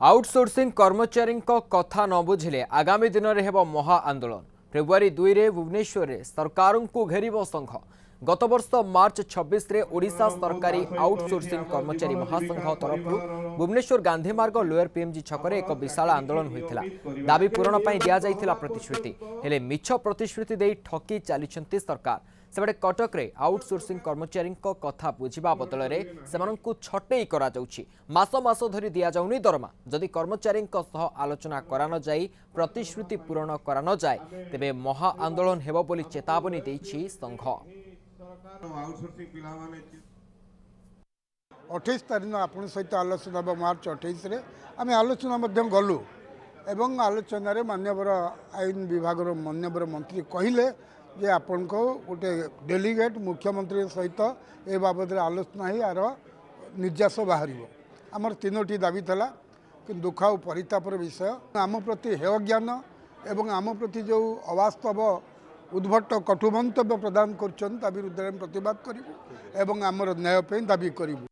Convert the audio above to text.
Outsourcing कर्मचारी कथा न बुझिले आगामी दिन में हेब महा आंदोलन। फेब्रुआरी 2 रे भुवनेश्वर रे सरकार को घेरिब संघ। गत वर्ष मार्च 26 रे ओडिशा सरकारी आउटसोर्सिंग कर्मचारी महासंघ तरफ भुवनेश्वर गांधी मार्ग लोयर पीएमजी छकरे एक विशाल आंदोलन होता। दाबी पूरण पर दि जाइथिला प्रतिश्रुति हेले मिछ प्रतिश्रुति दे ठकी चली सरकार। सेबडे कटक रे आउटसोर्सिंग कर्मचारी कथा बुझा बदल में छटई मास मास धरी दि जाऊनी दरमा। जदि कर्मचारी आलोचना करा न जाई प्रतिश्रुति पूरण करा न जाए तेबे महा आंदोलन हेबो बोली चेतावनी देछि संघ। 28 तारीख आपण सहित आलोचना मार्च 28 रे आम आलोचना गलु एवं आलोचन मान्यवर आईन विभाग मान्यवर मंत्री कहले जे आपण को गोटे डेलीगेट मुख्यमंत्री सहित ए बाबद आलोचना ही आर निर्यास बाहर आमर तीनोटी दाबी था कि दुख और परितापर विषय आम प्रति हेय ज्ञान एवं आम प्रति जो अवास्तव उद्भट कटु मंतव्य प्रदान कर विरुद्ध में प्रतिवाद करूँ एवं आमर न्याय दाबी करूँ।